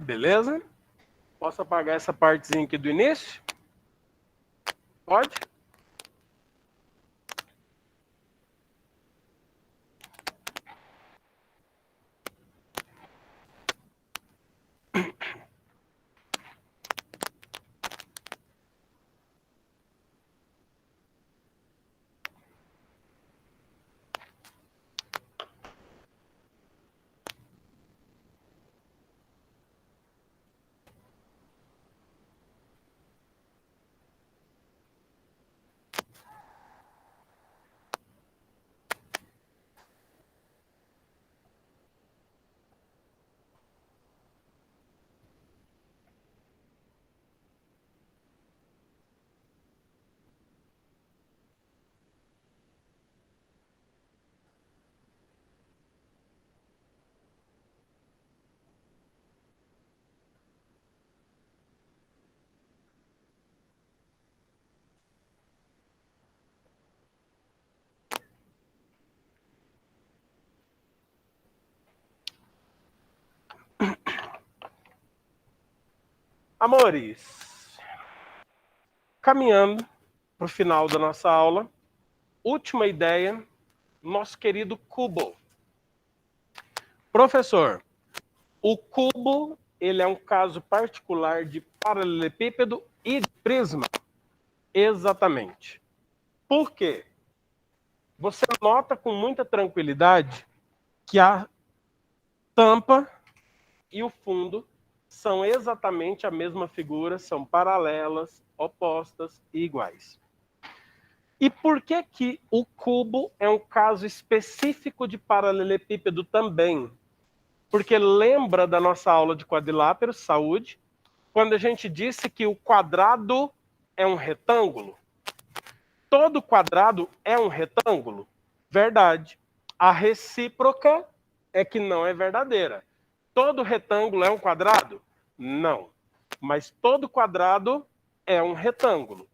Beleza? Posso apagar essa partezinha aqui do início? Pode? Amores, caminhando para o final da nossa aula, última ideia, nosso querido cubo. Professor, o cubo ele é um caso particular de paralelepípedo e de prisma? Exatamente. Por quê? Você nota com muita tranquilidade que a tampa e o fundo são exatamente a mesma figura, são paralelas, opostas e iguais. E por que que o cubo é um caso específico de paralelepípedo também? Porque lembra da nossa aula de quadriláteros, saúde, quando a gente disse que o quadrado é um retângulo? Todo quadrado é um retângulo? Verdade. A recíproca é que não é verdadeira. Todo retângulo é um quadrado? Não. Mas todo quadrado é um retângulo.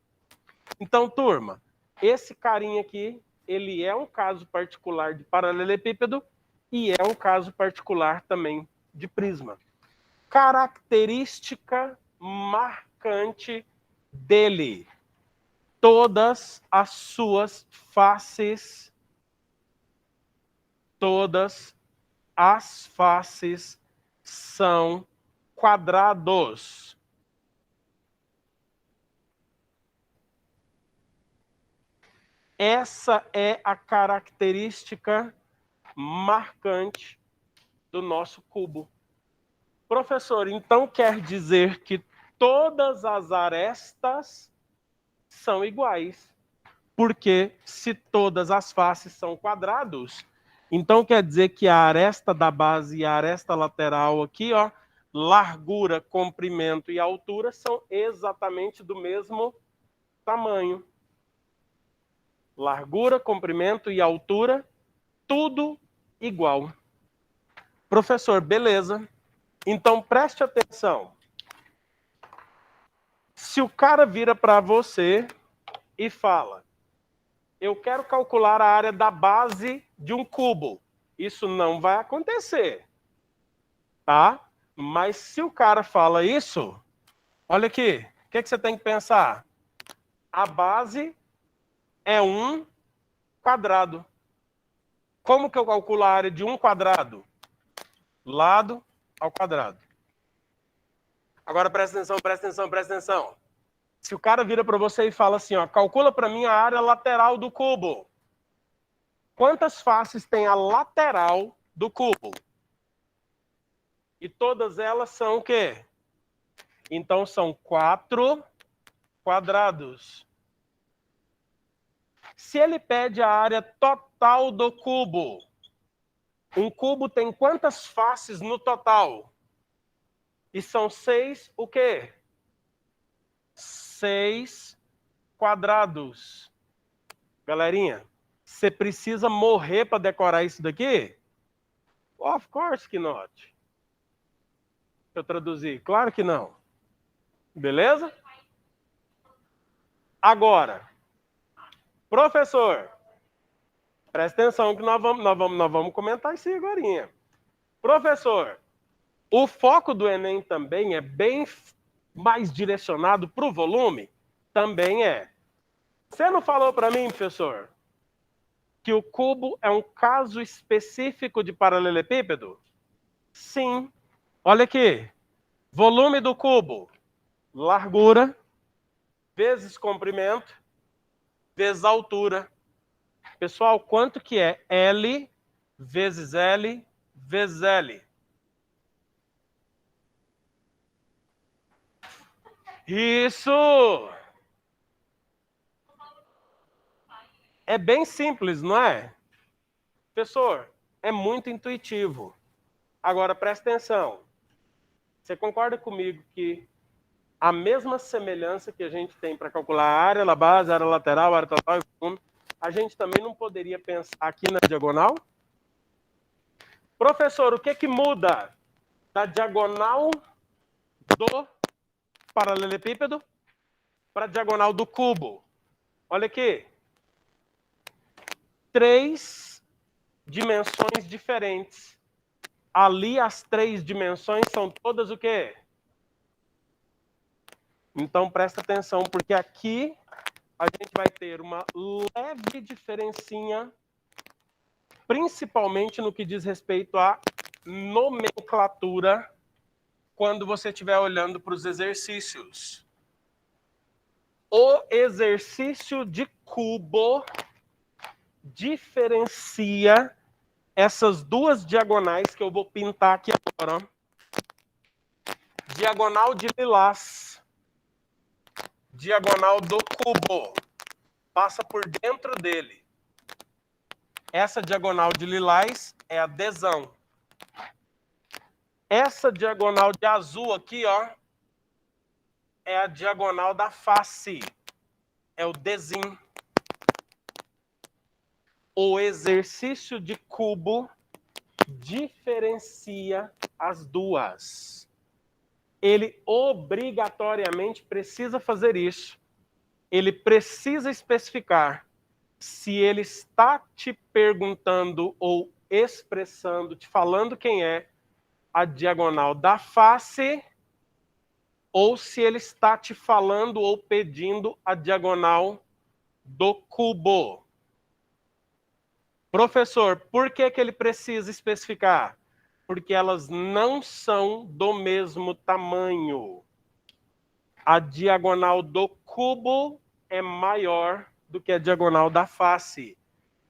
Então, turma, esse carinha aqui, ele é um caso particular de paralelepípedo e é um caso particular também de prisma. Característica marcante dele. Todas as suas faces, são quadrados. Essa é a característica marcante do nosso cubo. Professor, então quer dizer que todas as arestas são iguais. Porque se todas as faces são quadrados, então quer dizer que a aresta da base e a aresta lateral aqui, ó, largura, comprimento e altura são exatamente do mesmo tamanho. Largura, comprimento e altura, tudo igual. Professor, beleza. Então preste atenção. Se o cara vira para você e fala: eu quero calcular a área da base de um cubo. Isso não vai acontecer, tá? Mas se o cara fala isso, olha aqui, o que você tem que pensar? A base é um quadrado. Como que eu calculo a área de um quadrado? Lado ao quadrado. Agora presta atenção, presta atenção, presta atenção. Se o cara vira para você e fala assim, ó, calcula para mim a área lateral do cubo. Quantas faces tem a lateral do cubo? E todas elas são o quê? Então são 4 quadrados. Se ele pede a área total do cubo, um cubo tem quantas faces no total? E são 6 o quê? 6 quadrados. Galerinha, você precisa morrer para decorar isso daqui? Of course que not. Deixa eu traduzir. Claro que não. Beleza? Agora, professor, presta atenção que nós vamos comentar isso aí agora. Professor, O foco do Enem também é bem mais direcionado para o volume? Também é. Você não falou para mim, professor, que o cubo é um caso específico de paralelepípedo? Sim. Olha aqui. Volume do cubo. Largura vezes comprimento vezes altura. Pessoal, quanto que é L vezes L vezes L? Isso! É bem simples, não é? Professor, é muito intuitivo. Agora, presta atenção. Você concorda comigo que a mesma semelhança que a gente tem para calcular a área da base, a área lateral, a área total e volume, a gente também não poderia pensar aqui na diagonal? Professor, o que que muda da diagonal do paralelepípedo para a diagonal do cubo? Olha aqui. 3 dimensões diferentes. Ali as 3 dimensões são todas o quê? Então presta atenção, porque aqui a gente vai ter uma leve diferencinha, principalmente no que diz respeito à nomenclatura, quando você estiver olhando para os exercícios. O exercício de cubo diferencia essas duas diagonais que eu vou pintar aqui agora. Diagonal de lilás. Diagonal do cubo. Passa por dentro dele. Essa diagonal de lilás é a desão. Essa diagonal de azul aqui, ó, é a diagonal da face. É o desim. O exercício de cubo diferencia as duas. Ele obrigatoriamente precisa fazer isso. Ele precisa especificar se ele está te perguntando ou expressando, te falando quem é a diagonal da face, ou se ele está te falando ou pedindo a diagonal do cubo. Professor, por que que ele precisa especificar? Porque elas não são do mesmo tamanho. A diagonal do cubo é maior do que a diagonal da face.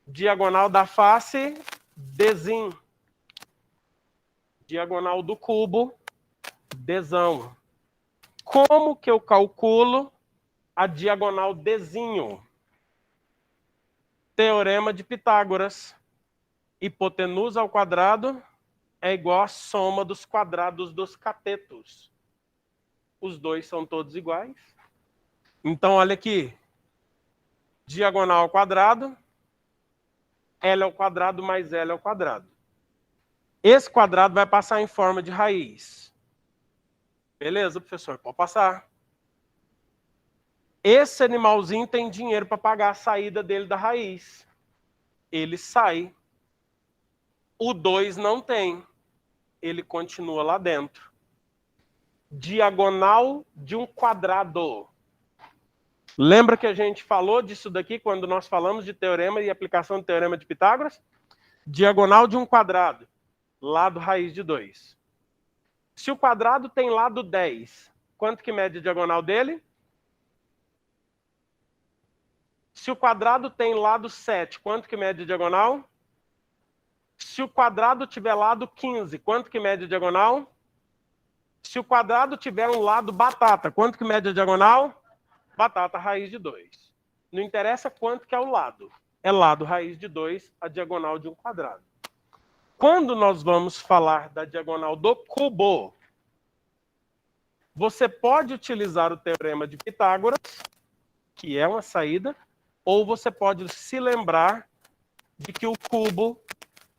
Diagonal da face, desim. Diagonal do cubo, desão. Como que eu calculo a diagonal desinho? Teorema de Pitágoras. Hipotenusa ao quadrado é igual à soma dos quadrados dos catetos. Os dois são todos iguais. Então, olha aqui. Diagonal ao quadrado, L ao quadrado mais L ao quadrado. Esse quadrado vai passar em forma de raiz. Beleza, professor? Pode passar. Esse animalzinho tem dinheiro para pagar a saída dele da raiz. Ele sai. O 2 não tem. Ele continua lá dentro. Diagonal de um quadrado. Lembra que a gente falou disso daqui quando nós falamos de teorema e aplicação do teorema de Pitágoras? Diagonal de um quadrado. Lado raiz de 2. Se o quadrado tem lado 10, quanto que mede a diagonal dele? Se o quadrado tem lado 7, quanto que mede a diagonal? Se o quadrado tiver lado 15, quanto que mede a diagonal? Se o quadrado tiver um lado batata, quanto que mede a diagonal? Batata raiz de 2. Não interessa quanto que é o lado. É lado raiz de 2, a diagonal de um quadrado. Quando nós vamos falar da diagonal do cubo, você pode utilizar o teorema de Pitágoras, que é uma saída, ou você pode se lembrar de que o cubo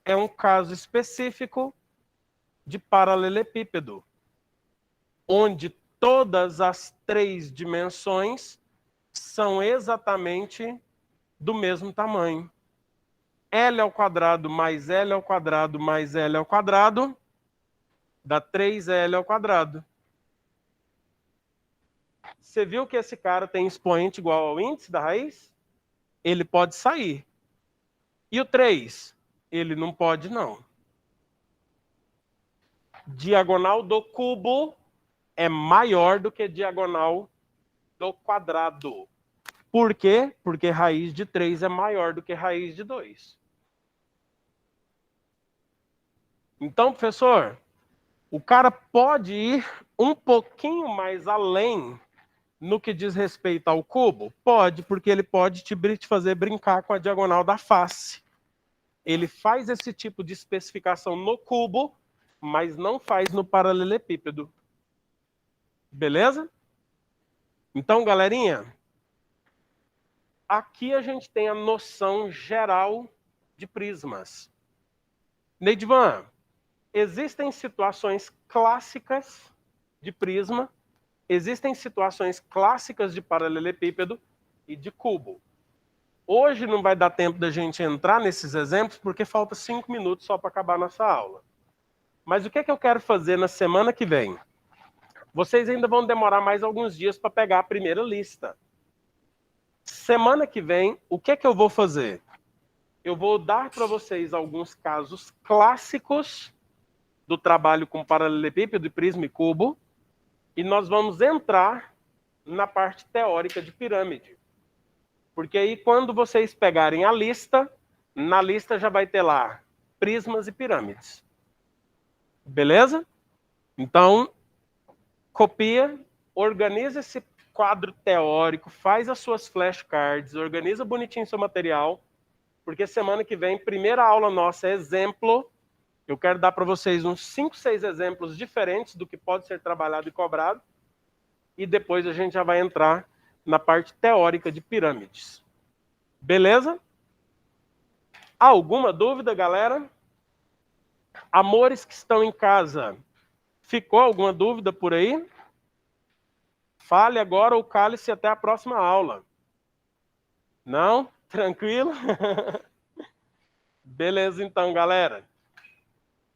é um caso específico de paralelepípedo, onde todas as 3 dimensões são exatamente do mesmo tamanho. L ao quadrado mais L ao quadrado mais L ao quadrado Dá 3L ao quadrado. Você viu que esse cara tem expoente igual ao índice da raiz? Ele pode sair. E o 3? Ele não pode, não. Diagonal do cubo é maior do que diagonal do quadrado. Por quê? Porque raiz de 3 é maior do que raiz de 2. Então, professor, o cara pode ir um pouquinho mais além no que diz respeito ao cubo? Pode, porque ele pode te fazer brincar com a diagonal da face. Ele faz esse tipo de especificação no cubo, mas não faz no paralelepípedo. Beleza? Então, galerinha, aqui a gente tem a noção geral de prismas. Neidvan, existem situações clássicas de prisma, existem situações clássicas de paralelepípedo e de cubo. Hoje não vai dar tempo da gente entrar nesses exemplos, porque falta 5 minutos só para acabar a nossa aula. Mas o que é que eu quero fazer na semana que vem? Vocês ainda vão demorar mais alguns dias para pegar a primeira lista. Semana que vem, o que é que eu vou fazer? Eu vou dar para vocês alguns casos clássicos do trabalho com paralelepípedo, prisma e cubo, e nós vamos entrar na parte teórica de pirâmide. Porque aí, quando vocês pegarem a lista, na lista já vai ter lá prismas e pirâmides. Beleza? Então, copia, organiza esse quadro teórico, faz as suas flashcards, organiza bonitinho seu material, porque semana que vem, primeira aula nossa é exemplo. Eu quero dar para vocês uns 5, 6 exemplos diferentes do que pode ser trabalhado e cobrado. E depois a gente já vai entrar na parte teórica de pirâmides. Beleza? Alguma dúvida, galera? Amores que estão em casa, ficou alguma dúvida por aí? Fale agora ou cale-se até a próxima aula. Não? Tranquilo? Beleza, então, galera.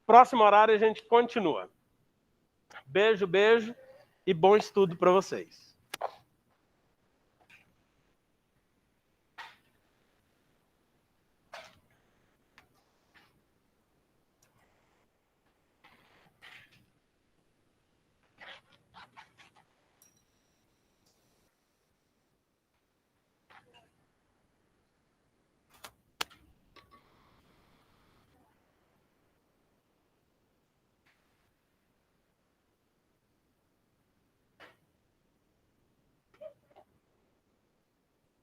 Próximo horário a gente continua. Beijo, beijo e bom estudo para vocês.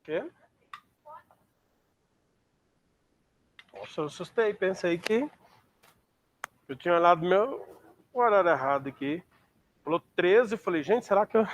Quê? Nossa, eu assustei, pensei que eu tinha olhado meu horário errado aqui. Falou 13, eu falei, gente, será que eu...